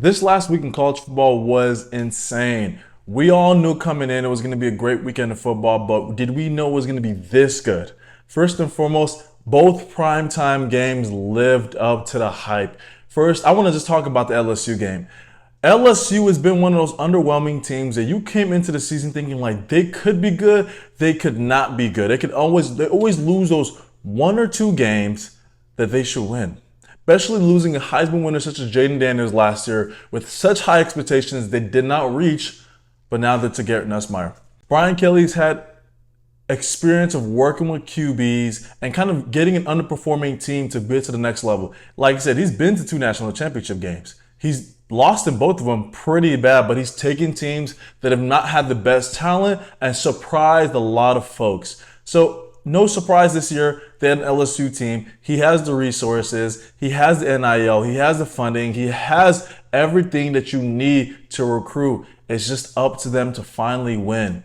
This last week in college football was insane. We all knew coming in it was going to be a great weekend of football, but did we know it was going to be this good? First and foremost, both primetime games lived up to the hype. First, I want to just talk about the LSU game. LSU has been one of those underwhelming teams that you came into the season thinking like they could be good, they could not be good. They always lose those one or two games that they should win. Especially losing a Heisman winner such as Jaden Daniels last year with such high expectations they did not reach, but now they're to Garrett Nussmeier. Brian Kelly's had experience of working with QBs and kind of getting an underperforming team to get to the next level. Like I said, he's been to two national championship games. He's lost in both of them pretty bad, but he's taken teams that have not had the best talent and surprised a lot of folks. So no surprise this year, they had an LSU team. He has the resources. He has the NIL. He has the funding. He has everything that you need to recruit. It's just up to them to finally win.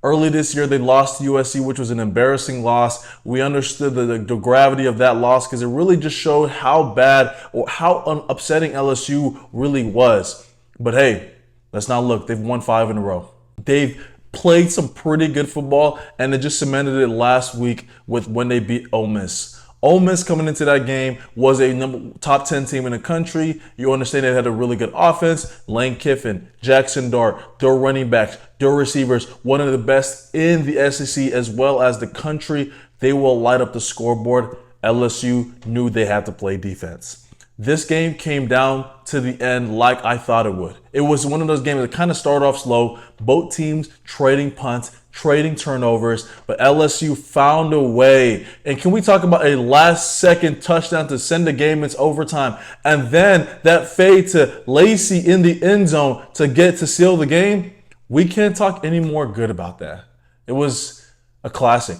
Early this year, they lost to USC, which was an embarrassing loss. We understood the gravity of that loss because it really just showed how bad or how upsetting LSU really was. But hey, let's not look. They've won 5 in a row. They've played some pretty good football, and they just cemented it last week with when they beat Ole Miss. Ole Miss coming into that game was a top 10 team in the country. You understand they had a really good offense. Lane Kiffin, Jackson Dart, their running backs, their receivers, one of the best in the SEC as well as the country. They will light up the scoreboard. LSU knew they had to play defense. This game came down to the end like I thought it would. It was one of those games that kind of started off slow. Both teams trading punts, trading turnovers, but LSU found a way. And can we talk about a last-second touchdown to send the game into overtime? And then that fade to Lacey in the end zone to seal the game? We can't talk any more good about that. It was a classic.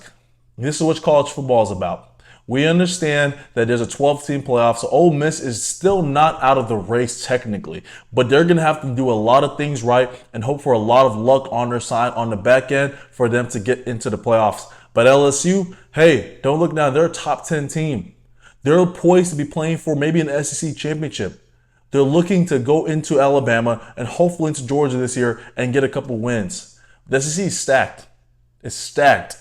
This is what college football is about. We understand that there's a 12-team playoff, so Ole Miss is still not out of the race technically, but they're going to have to do a lot of things right and hope for a lot of luck on their side on the back end for them to get into the playoffs. But LSU, hey, don't look now. They're a top 10 team. They're poised to be playing for maybe an SEC championship. They're looking to go into Alabama and hopefully into Georgia this year and get a couple wins. The SEC is stacked. It's stacked.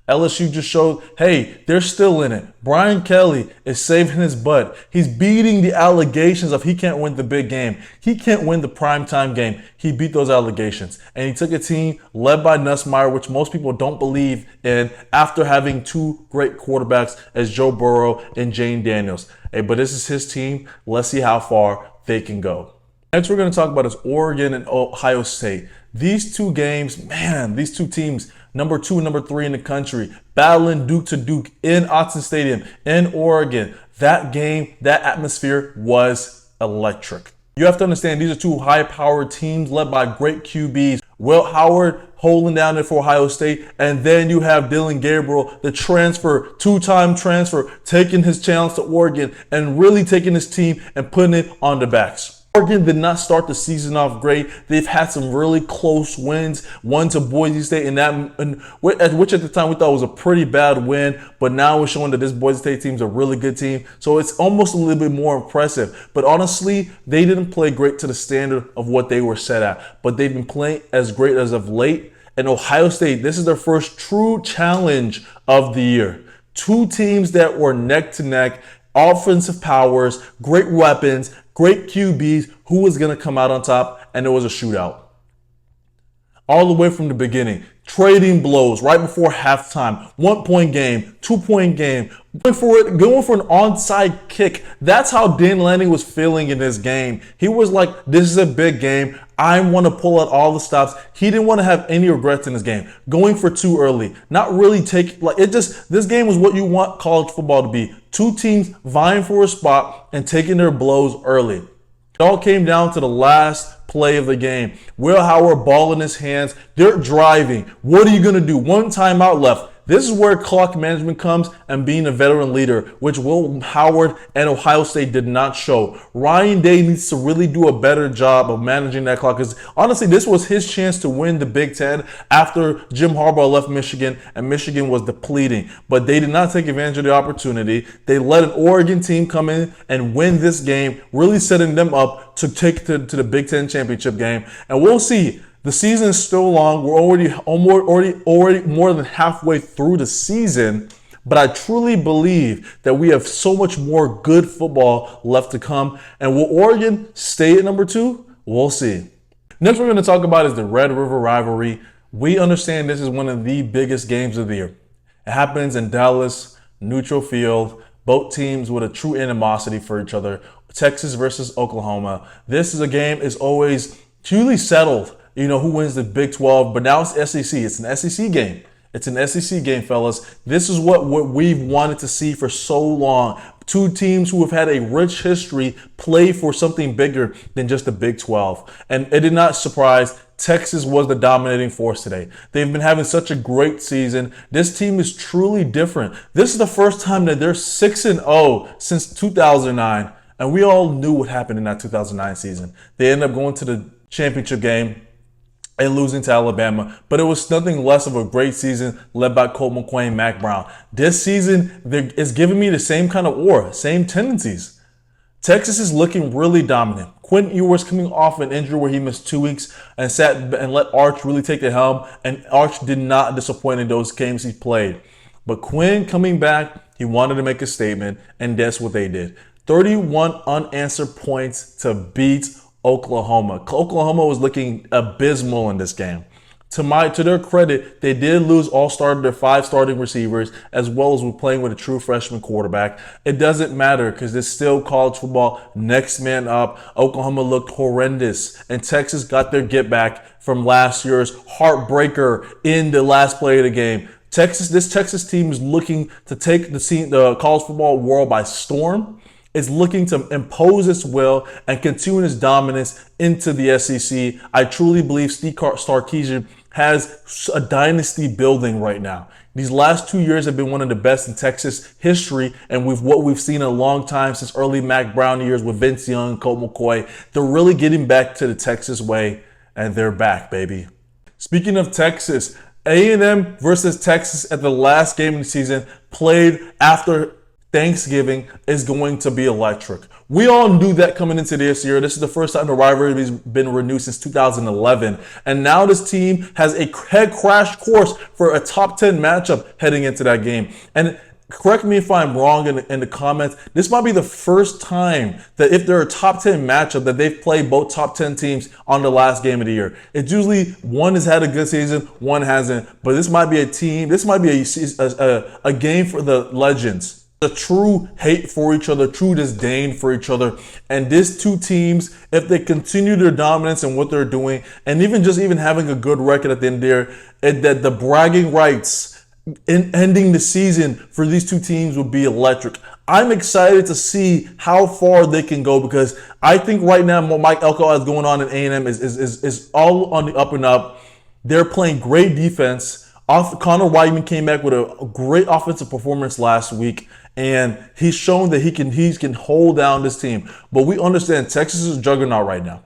LSU just showed, hey, they're still in it. Brian Kelly is saving his butt. He's beating the allegations of he can't win the big game. He can't win the primetime game. He beat those allegations. And he took a team led by Nussmeier, which most people don't believe in, after having two great quarterbacks as Joe Burrow and Jaden Daniels. Hey, but this is his team. Let's see how far they can go. Next, we're going to talk about is Oregon and Ohio State. These two games, man, these two teams, number 2 and number 3 in the country, battling Duke to Duke in Autzen Stadium in Oregon. That game, that atmosphere was electric. You have to understand these are two high-powered teams led by great QBs. Will Howard holding down it for Ohio State, and then you have Dylan Gabriel, the transfer, two-time transfer, taking his challenge to Oregon and really taking his team and putting it on the backs. Oregon did not start the season off great. They've had some really close wins. One to Boise State, which at the time we thought was a pretty bad win, but now we're showing that this Boise State team is a really good team. So it's almost a little bit more impressive. But honestly, they didn't play great to the standard of what they were set at. But they've been playing as great as of late. And Ohio State, this is their first true challenge of the year. Two teams that were neck to neck, offensive powers, great weapons, great QBs. Who was going to come out on top? And it was a shootout. All the way from the beginning. Trading blows right before halftime. 1-point game, 2-point game. Going for an onside kick. That's how Dan Lanning was feeling in this game. He was like, this is a big game. I want to pull out all the stops. He didn't want to have any regrets in this game. Going for too early. Not really this game was what you want college football to be. Two teams vying for a spot and taking their blows early. It all came down to the last play of the game. Will Howard, ball in his hands. They're driving. What are you going to do? One timeout left. This is where clock management comes and being a veteran leader, which Will Howard and Ohio State did not show. Ryan Day needs to really do a better job of managing that clock, because honestly, this was his chance to win the Big Ten after Jim Harbaugh left Michigan and Michigan was depleting. But they did not take advantage of the opportunity. They let an Oregon team come in and win this game, really setting them up to take to the Big Ten championship game. And we'll see. The season is still long. We're already more than halfway through the season. But I truly believe that we have so much more good football left to come. And will Oregon stay at number 2? We'll see. Next, we're going to talk about is the Red River Rivalry. We understand this is one of the biggest games of the year. It happens in Dallas, neutral field, both teams with a true animosity for each other. Texas versus Oklahoma. This is a game is always truly settled, who wins the Big 12, but now it's SEC. It's an SEC game. It's an SEC game, fellas. This is what we've wanted to see for so long. Two teams who have had a rich history play for something bigger than just the Big 12. And it did not surprise. Texas was the dominating force today. They've been having such a great season. This team is truly different. This is the first time that they're 6-0 since 2009. And we all knew what happened in that 2009 season. They ended up going to the championship game and losing to Alabama, but it was nothing less of a great season led by Colt McCoy and Mac Brown. This season is giving me the same kind of aura, same tendencies. Texas is looking really dominant. Quinn Ewers coming off an injury where he missed 2 weeks and sat and let Arch really take the helm, and Arch did not disappoint in those games he played. But Quinn coming back, he wanted to make a statement, and that's what they did. 31 unanswered points to beat Oklahoma. Oklahoma was looking abysmal in this game. To their credit, they did lose their 5 starting receivers, as well as playing with a true freshman quarterback. It doesn't matter because it's still college football. Next man up. Oklahoma looked horrendous, and Texas got their get back from last year's heartbreaker in the last play of the game. This Texas team is looking to take the college football world by storm. Is looking to impose its will and continue its dominance into the SEC. I truly believe Steve Sarkisian has a dynasty building right now. These last 2 years have been one of the best in Texas history, and what we've seen in a long time since early Mac Brown years with Vince Young, Colt McCoy. They're really getting back to the Texas way, and they're back, baby. Speaking of Texas, A&M versus Texas at the last game of the season, played after Thanksgiving, is going to be electric. We all knew that coming into this year. This is the first time the rivalry has been renewed since 2011. And now this team has a head crash course for a top 10 matchup heading into that game. And correct me if I'm wrong in the comments. This might be the first time that if they're a top 10 matchup that they've played both top 10 teams on the last game of the year. It's usually one has had a good season, one hasn't. But this might be a game for the legends. A true hate for each other, true disdain for each other. And these two teams, if they continue their dominance in what they're doing, and even having a good record at the end of the year, that the bragging rights in ending the season for these two teams would be electric. I'm excited to see how far they can go, because I think right now what Mike Elko has going on in A&M is all on the up and up. They're playing great defense. Connor Weidman came back with a great offensive performance last week, and he's shown that he can hold down this team. But we understand Texas is a juggernaut right now.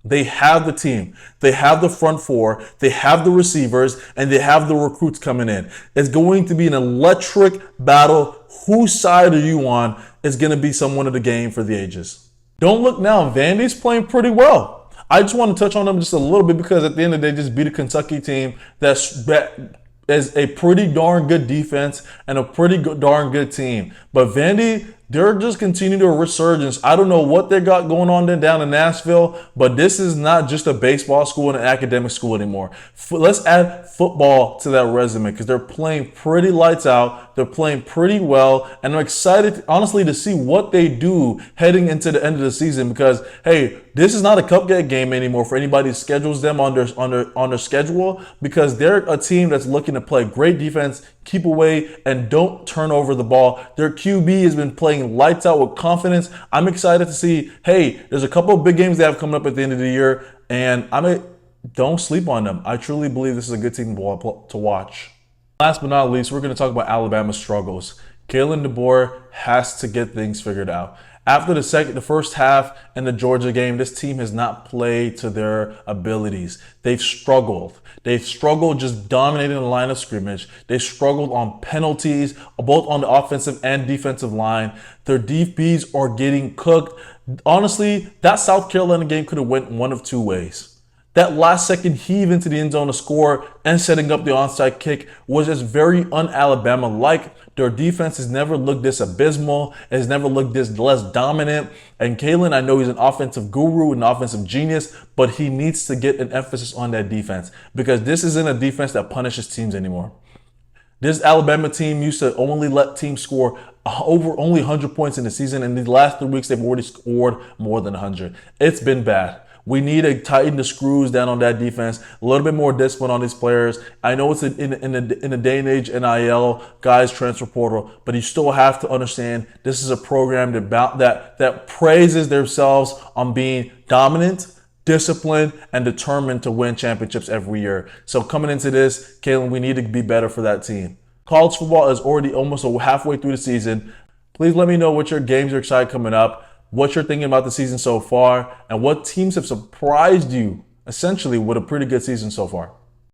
They have the team. They have the front four. They have the receivers, and they have the recruits coming in. It's going to be an electric battle. Whose side are you on is going to be someone of the game for the ages. Don't look now. Vandy's playing pretty well. I just want to touch on them just a little bit, because at the end of the day, just beat a Kentucky team that is a pretty darn good defense and a pretty darn good team. But Vandy, they're just continuing their resurgence. I don't know what they got going on down in Nashville, but this is not just a baseball school and an academic school anymore. Let's add football to that resume, because they're playing pretty lights out. They're playing pretty well, and I'm excited, honestly, to see what they do heading into the end of the season, because, hey, this is not a cupcake game anymore for anybody who schedules them on their schedule, because they're a team that's looking to play great defense, keep away, and don't turn over the ball. Their QB has been playing lights out with confidence. I'm excited to see, hey, there's a couple of big games they have coming up at the end of the year, and don't sleep on them. I truly believe this is a good team to watch. Last but not least, we're going to talk about Alabama's struggles. Kalen DeBoer has to get things figured out. After the first half in the Georgia game, this team has not played to their abilities. They've struggled. They've struggled just dominating the line of scrimmage. They struggled on penalties, both on the offensive and defensive line. Their DBs are getting cooked. Honestly, that South Carolina game could have went one of two ways. That last second heave into the end zone to score and setting up the onside kick was just very un-Alabama-like. Their defense has never looked this abysmal. It has never looked this less dominant. And Kalen, I know he's an offensive guru, an offensive genius, but he needs to get an emphasis on that defense because this isn't a defense that punishes teams anymore. This Alabama team used to only let teams score over only 100 points in the season. And these last 3 weeks, they've already scored more than 100. It's been bad. We need to tighten the screws down on that defense, a little bit more discipline on these players. I know it's in a day and age NIL, guys transfer portal, but you still have to understand this is a program that praises themselves on being dominant, disciplined, and determined to win championships every year. So coming into this, Kalen, we need to be better for that team. College football is already almost halfway through the season. Please let me know what your games are excited coming up, what you're thinking about the season so far, and what teams have surprised you essentially with a pretty good season so far.